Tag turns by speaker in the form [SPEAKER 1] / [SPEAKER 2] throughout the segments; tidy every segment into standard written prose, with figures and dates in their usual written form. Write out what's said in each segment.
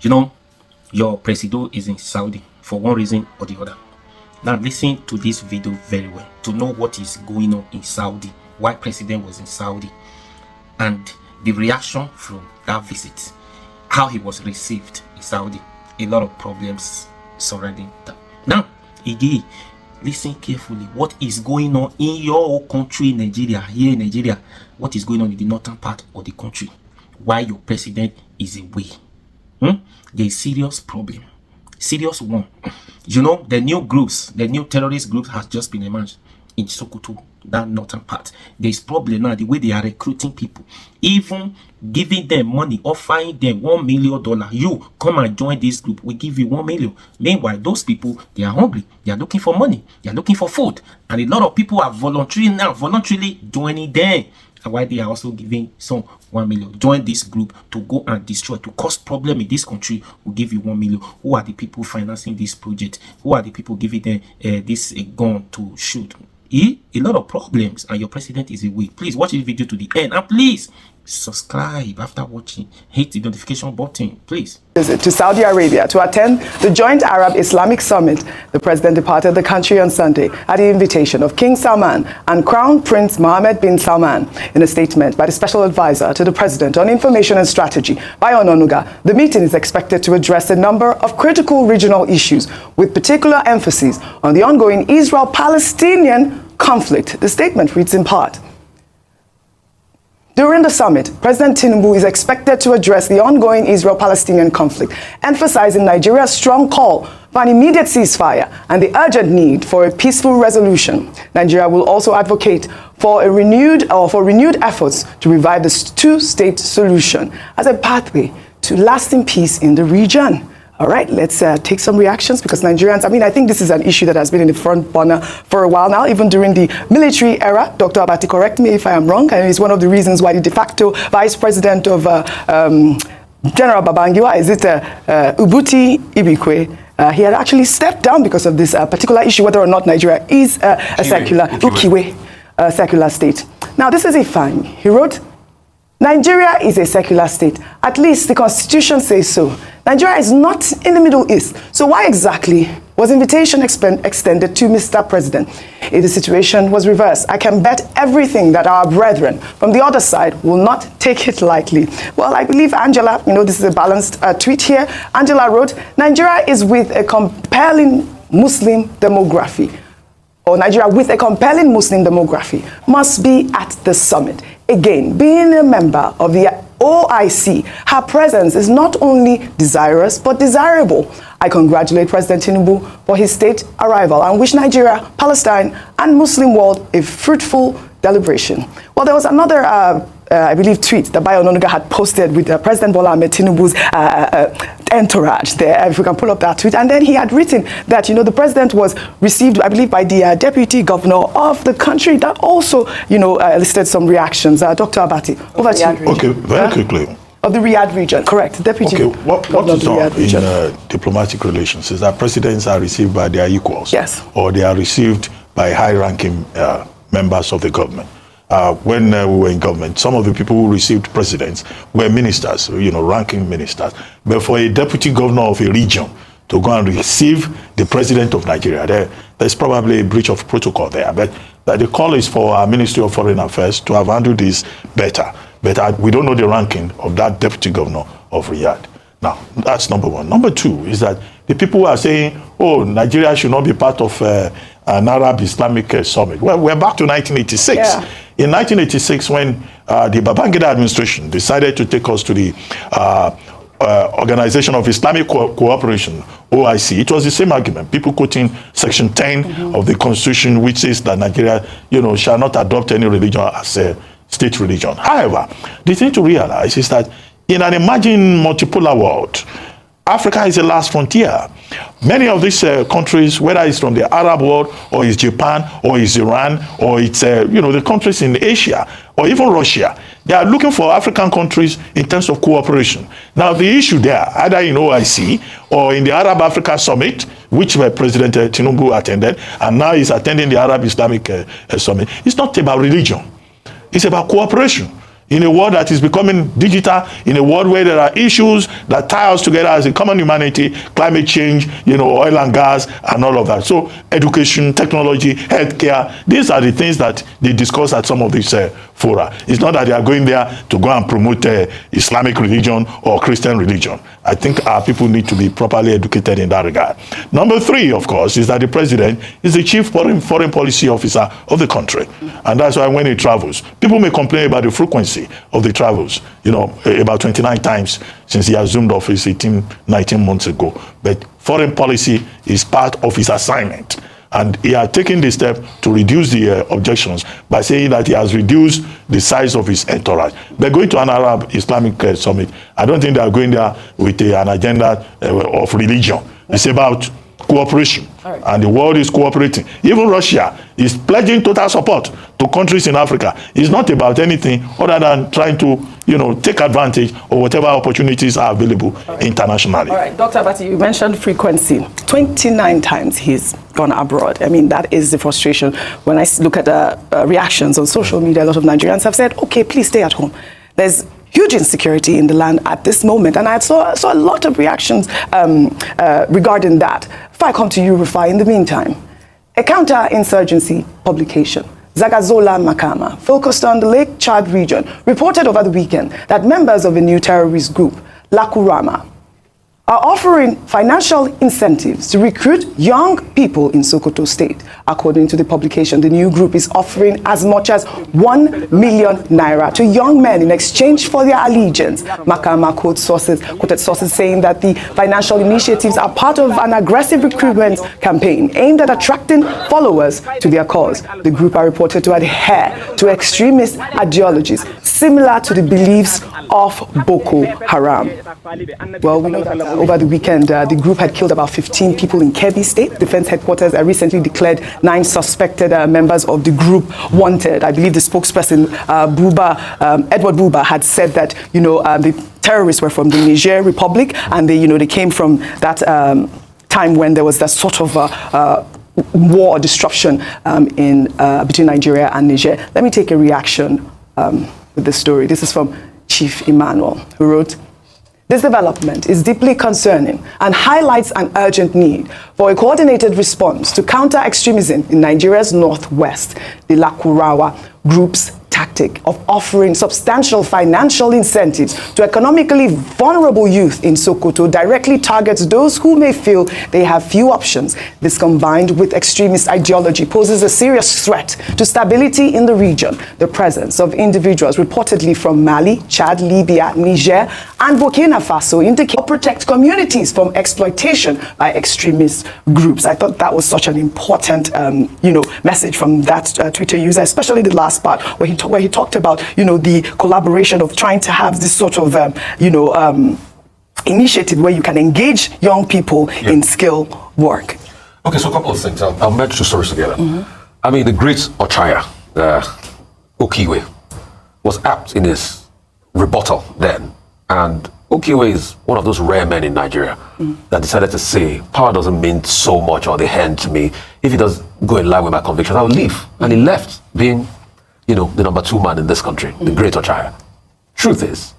[SPEAKER 1] You know, your presido is in Saudi for one reason or the other. Now listen to this video very well to know what is going on in Saudi, why president was in Saudi, and the reaction from that visit, how he was received in Saudi. A lot of problems surrounding that. Now, again, listen carefully. What is going on in your country, Nigeria, here in Nigeria? What is going on in the northern part of the country? Why your president is away? There is serious problem, serious one. You know, the new groups, the new terrorist group has just been emerged in Sokoto, that northern part. There is problem now, the way they are recruiting people, even giving them money, offering them $1 million. You come and join this group, we give you 1 million. Meanwhile, those people, they are hungry, they are looking for money, they are looking for food, and a lot of people are voluntarily joining them. And why they are also giving some 1 million. Join this group to go and destroy, to cause problem in this country. Will give you 1 million. Who are the people financing this project? Who are the people giving them this gun to shoot? A lot of problems, and your president is away. Please watch this video to the end, and please subscribe after watching. Hit the notification button, please.
[SPEAKER 2] Visit to Saudi Arabia to attend the Joint Arab Islamic Summit. The president departed the country on Sunday at the invitation of King Salman and Crown Prince Mohammed bin Salman. In a statement by the special advisor to the president on information and strategy, Bayo Onanuga, the meeting is expected to address a number of critical regional issues with particular emphasis on the ongoing Israel-Palestinian conflict. The statement reads in part: during the summit, President Tinubu is expected to address the ongoing Israel-Palestinian conflict, emphasizing Nigeria's strong call for an immediate ceasefire and the urgent need for a peaceful resolution. Nigeria will also advocate for renewed efforts to revive the two-state solution as a pathway to lasting peace in the region. All right, let's take some reactions, because Nigerians, I think this is an issue that has been in the front burner for a while now, even during the military era. Dr. Abati, correct me if I am wrong, and it's one of the reasons why the de facto vice president of General Babangida, is it Ubuti Ibikwe, he had actually stepped down because of this particular issue, whether or not Nigeria is a secular state. Now, this is a fine. He wrote, Nigeria is a secular state. At least the Constitution says so. Nigeria is not in the Middle East. So why exactly was invitation extended to Mr. President? If the situation was reversed, I can bet everything that our brethren from the other side will not take it lightly. Well, I believe Angela, this is a balanced tweet here. Angela wrote, Nigeria is with a compelling Muslim demography, or Nigeria with a compelling Muslim demography must be at the summit. Again, being a member of the OIC, her presence is not only desirous, but desirable. I congratulate President Tinubu for his state arrival and wish Nigeria, Palestine, and Muslim world a fruitful deliberation. Well, there was another, I believe, tweet that Bayo Onanuga had posted with President Bola Tinubu's entourage there, if we can pull up that tweet. And then he had written that, the president was received, I believe, by the deputy governor of the country. That also, elicited some reactions. Dr. Abati, over to you.
[SPEAKER 3] Okay, very quickly.
[SPEAKER 2] Of the Riyadh region, correct. Deputy
[SPEAKER 3] what is on in diplomatic relations is that presidents are received by their equals.
[SPEAKER 2] Yes.
[SPEAKER 3] Or they are received by high-ranking members of the government. When we were in government, some of the people who received presidents were ministers, ranking ministers. But for a deputy governor of a region to go and receive the president of Nigeria, there's probably a breach of protocol there. But the call is for our Ministry of Foreign Affairs to have handled this better. But we don't know the ranking of that deputy governor of Riyadh. Now, that's number one. Number two is that the people who are saying, oh, Nigeria should not be part of an Arab Islamic summit. Well, we're back to 1986. Yeah. In 1986, when the Babangida administration decided to take us to the Organization of Islamic Cooperation, OIC, it was the same argument. People quoting Section 10 of the Constitution, which says that Nigeria, shall not adopt any religion as a state religion. However, the thing to realize is that in an emerging multipolar world, Africa is the last frontier. Many of these countries, whether it's from the Arab world, or it's Japan, or it's Iran, or it's the countries in Asia, or even Russia, they are looking for African countries in terms of cooperation. Now, the issue there, either in OIC or in the Arab Africa Summit, which President Tinubu attended, and now he's attending the Arab Islamic Summit, it's not about religion. It's about cooperation. In a world that is becoming digital, in a world where there are issues that tie us together as a common humanity, climate change, oil and gas, and all of that. So education, technology, healthcare, these are the things that they discuss at some of these fora. It's not that they are going there to go and promote Islamic religion or Christian religion. I think our people need to be properly educated in that regard. Number 3, of course, is that the president is the chief foreign policy officer of the country. And that's why when he travels, people may complain about the frequency of the travels, about 29 times since he assumed office 19 months ago. But foreign policy is part of his assignment. And he had taken the step to reduce the objections by saying that he has reduced the size of his entourage. They're going to an Arab Islamic summit. I don't think they are going there with an agenda of religion. It's about cooperation. Right. And the world is cooperating. Even Russia is pledging total support to countries in Africa. It's not about anything other than trying to, take advantage of whatever opportunities are available internationally.
[SPEAKER 2] All right, Dr. Abati, you mentioned frequency. 29 times he's gone abroad. I mean, that is the frustration. When I look at the reactions on social media, a lot of Nigerians have said, okay, please stay at home. There's huge insecurity in the land at this moment, and I saw a lot of reactions regarding that. If I come to you, Rufai, in the meantime, a counter-insurgency publication, Zagazola Makama, focused on the Lake Chad region, reported over the weekend that members of a new terrorist group, Lakurama, are offering financial incentives to recruit young people in Sokoto State. According to the publication, the new group is offering as much as 1 million naira to young men in exchange for their allegiance. Makama quoted sources saying that the financial initiatives are part of an aggressive recruitment campaign aimed at attracting followers to their cause. The group are reported to adhere to extremist ideologies similar to the beliefs of Boko Haram. Well, we know that over the weekend, the group had killed about 15 people in Kebbi State. Defense headquarters recently declared 9 suspected members of the group wanted. I believe the spokesperson, Edward Buba, had said that, the terrorists were from the Niger Republic, and they came from that time when there was that sort of war disruption between Nigeria and Niger. Let me take a reaction with this story. This is from Chief Emmanuel, who wrote, "This development is deeply concerning and highlights an urgent need for a coordinated response to counter extremism in Nigeria's northwest. The Lakurawa group's tactic of offering substantial financial incentives to economically vulnerable youth in Sokoto directly targets those who may feel they have few options. This, combined with extremist ideology, poses a serious threat to stability in the region. The presence of individuals reportedly from Mali, Chad, Libya, Niger, and Burkina Faso indicate protect communities from exploitation by extremist groups." I thought that was such an important, message from that Twitter user, especially the last part where he talked about, the collaboration of trying to have this sort of, initiative where you can engage young people in skill work.
[SPEAKER 4] Okay, so a couple of things. I'll merge 2 stories together. I mean, the great Ochaya, Okiwe, was apt in his rebuttal then. And Okiwe is one of those rare men in Nigeria that decided to say, power doesn't mean so much or the hand to me. If it does go in line with my convictions, I'll leave. And he left being, the number 2 man in this country, the great Ochaya. Truth is,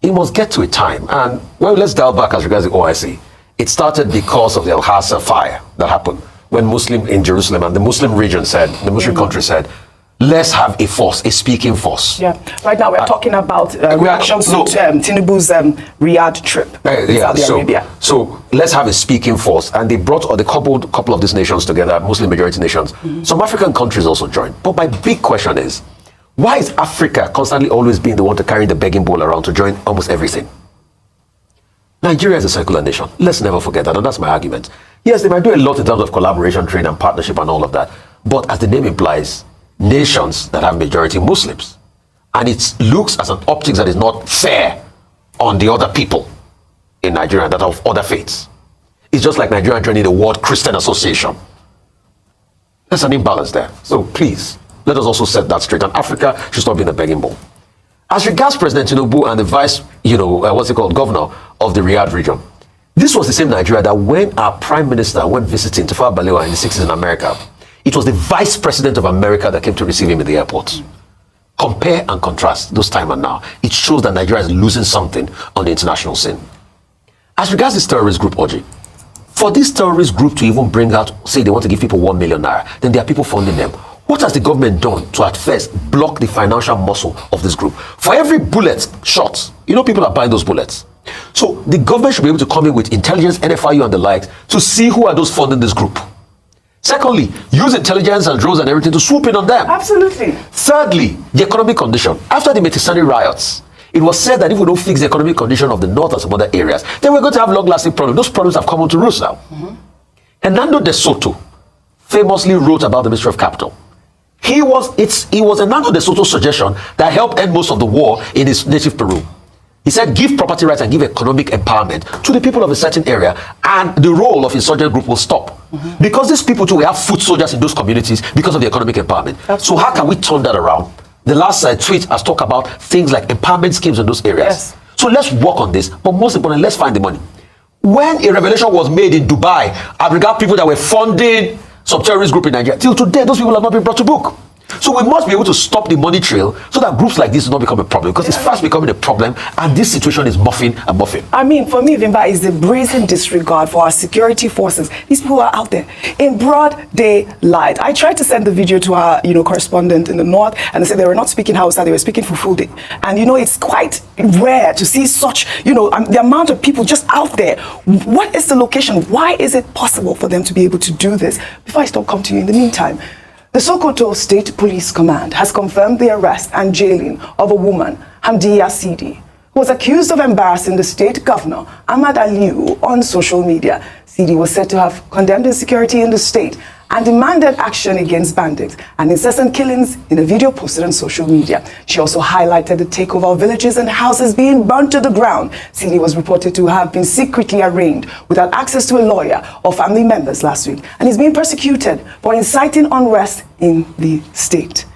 [SPEAKER 4] it must get to a time, and let's dial back as regards the OIC. It started because of the Al-Hasa fire that happened when Muslim in Jerusalem and the Muslim region said, the Muslim country said, let's have a force, a speaking force. Yeah,
[SPEAKER 2] right now we're talking about reactions to Tinubu's Riyadh trip in Saudi Arabia.
[SPEAKER 4] So let's have a speaking force, and they brought a couple of these nations together, Muslim majority nations. Some African countries also joined. But my big question is, why is Africa constantly always being the one to carry the begging bowl around to join almost everything? Nigeria is a secular nation. Let's never forget that, and that's my argument. Yes, they might do a lot in terms of collaboration, trade, and partnership and all of that. But as the name implies, nations that have majority Muslims. And it looks as an optics that is not fair on the other people in Nigeria that are of other faiths. It's just like Nigeria joining the World Christian Association. There's an imbalance there. So please, let us also set that straight. And Africa should stop being a begging bowl. As regards President Tinubu and the vice, governor of the Riyadh region, this was the same Nigeria that when our prime minister went visiting Tafawa Balewa in the 60s in America, it was the vice president of America that came to receive him at the airport. Compare and contrast those time and now. It shows that Nigeria is losing something on the international scene. As regards this terrorist group, Oji, for this terrorist group to even bring out, say they want to give people 1 million naira, then there are people funding them. What has the government done to at first block the financial muscle of this group? For every bullet shot, people are buying those bullets. So the government should be able to come in with intelligence, NFIU and the likes to see who are those funding this group. Secondly, use intelligence and drones and everything to swoop in on them.
[SPEAKER 2] Absolutely.
[SPEAKER 4] Thirdly, the economic condition. After the Metisani riots, it was said that if we don't fix the economic condition of the north and some other areas, then we're going to have long-lasting problems. Those problems have come on to roost now. Hernando de Soto famously wrote about the Ministry of Capital. He was Hernando de Soto's suggestion that helped end most of the war in his native Peru. He said, give property rights and give economic empowerment to the people of a certain area, and the role of insurgent group will stop. Because these people too will have foot soldiers in those communities because of the economic empowerment. Absolutely. So how can we turn that around? The last tweet has talked about things like empowerment schemes in those areas.
[SPEAKER 2] Yes.
[SPEAKER 4] So let's work on this, but most importantly, let's find the money. When a revelation was made in Dubai, I regard people that were funding some terrorist group in Nigeria, till today, those people have not been brought to book. So we must be able to stop the money trail so that groups like this do not become a problem, because it's fast becoming a problem and this situation is muffing and muffing.
[SPEAKER 2] I mean, for me, Vimba, is the brazen disregard for our security forces. These people are out there in broad daylight. I tried to send the video to our, correspondent in the north, and they said they were not speaking Hausa, they were speaking Fulfulde. And, it's quite rare to see such, the amount of people just out there. What is the location? Why is it possible for them to be able to do this? Before I stop, come to you in the meantime. The Sokoto State Police Command has confirmed the arrest and jailing of a woman, Hamdiya Sidi, who was accused of embarrassing the state governor, Ahmad Aliyu, on social media. Sidi was said to have condemned insecurity in the state and demanded action against bandits and incessant killings in a video posted on social media. She also highlighted the takeover of villages and houses being burnt to the ground. Sidi was reported to have been secretly arraigned without access to a lawyer or family members last week, and is being persecuted for inciting unrest in the state.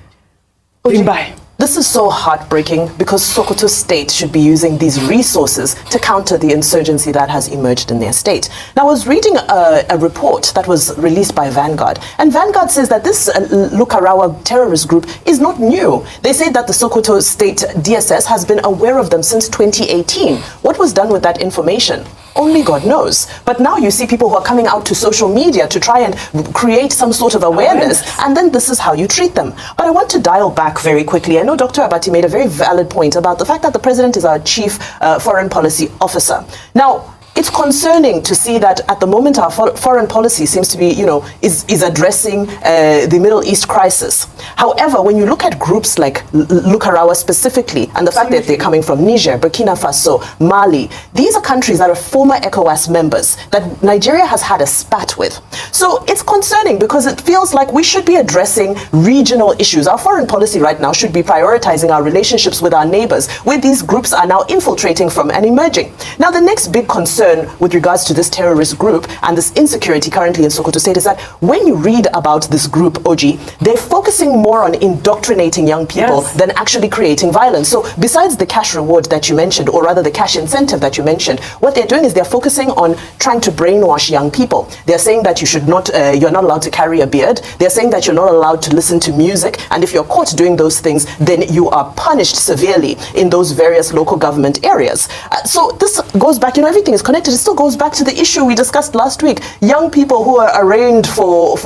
[SPEAKER 2] Bye.
[SPEAKER 5] This is so heartbreaking because Sokoto State should be using these resources to counter the insurgency that has emerged in their state. Now, I was reading a report that was released by Vanguard, and Vanguard says that this Lukarawa terrorist group is not new. They say that the Sokoto State DSS has been aware of them since 2018. What was done with that information? Only God knows. But now you see people who are coming out to social media to try and create some sort of awareness, and then this is how you treat them. But I want to dial back very quickly. I know Dr. Abati made a very valid point about the fact that the president is our chief foreign policy officer. Now, it's concerning to see that at the moment our foreign policy seems to be, is addressing the Middle East crisis. However, when you look at groups like Lukarawa specifically, and the fact that they're coming from Niger, Burkina Faso, Mali, these are countries that are former ECOWAS members that Nigeria has had a spat with. So it's concerning because it feels like we should be addressing regional issues. Our foreign policy right now should be prioritizing our relationships with our neighbors, where these groups are now infiltrating from and emerging. Now, the next big concern with regards to this terrorist group and this insecurity currently in Sokoto State is that when you read about this group, Oji, they're focusing more on indoctrinating young people than actually creating violence. So besides the cash reward that you mentioned, or rather the cash incentive that you mentioned, what they're doing is they're focusing on trying to brainwash young people. They're saying that you're not allowed to carry a beard. They're saying that you're not allowed to listen to music. And if you're caught doing those things, then you are punished severely in those various local government areas. So this goes back, everything is connected. It still goes back to the issue we discussed last week. Young people who are arraigned for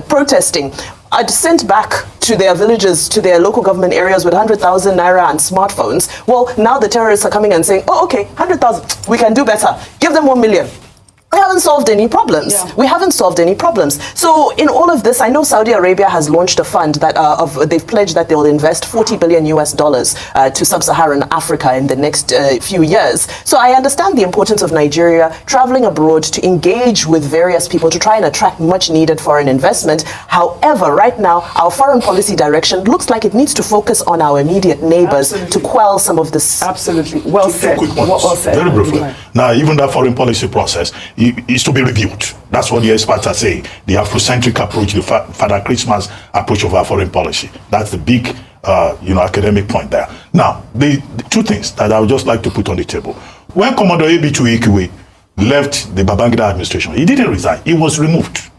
[SPEAKER 5] protesting are sent back to their villages, to their local government areas with 100,000 naira and smartphones. Well, now the terrorists are coming and saying, oh, okay, 100,000, we can do better. Give them 1 million. We haven't solved any problems. We haven't solved any problems. So in all of this, I know Saudi Arabia has launched a fund that they've pledged that they'll invest $40 billion to sub-Saharan Africa in the next few years. So I understand the importance of Nigeria traveling abroad to engage with various people to try and attract much needed foreign investment. However, right now, our foreign policy direction looks like it needs to focus on our immediate neighbors to quell some of this.
[SPEAKER 2] Absolutely. Well said.
[SPEAKER 3] Well said. Very briefly. Now, even that foreign policy process is to be reviewed. That's what the experts are saying. The Afrocentric approach, the Father Christmas approach of our foreign policy. That's the big, academic point there. Now, the two things that I would just like to put on the table. When Commodore Abitu Ikiwe left the Babangida administration, he didn't resign. He was removed.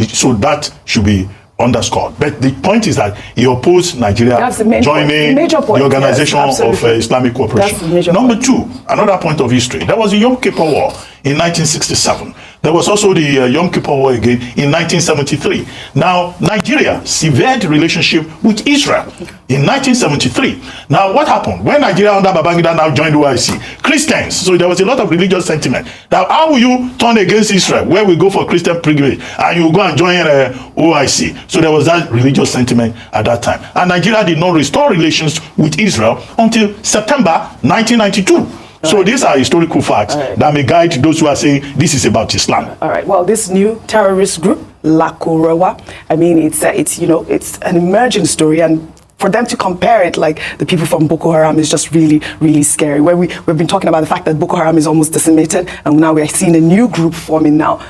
[SPEAKER 3] So that should be underscored. But the point is that he opposed Nigeria joining the Organization of Islamic Cooperation. Number two, another point of history, there was the Yom Kippur War in 1967. There was also the Yom Kippur War again in 1973. Now, Nigeria severed relationship with Israel in 1973. Now, what happened? When Nigeria under Babangida now joined OIC, Christians, so there was a lot of religious sentiment. Now, how will you turn against Israel, where we go for Christian pilgrimage, and you go and join OIC? So there was that religious sentiment at that time. And Nigeria did not restore relations with Israel until September 1992. So these are historical facts that may guide those who are saying this is about Islam.
[SPEAKER 2] All right. Well, this new terrorist group, Lakurawa, I mean, it's an emerging story, and for them to compare it like the people from Boko Haram is just really, really scary. Where we've been talking about the fact that Boko Haram is almost decimated, and now we are seeing a new group forming now.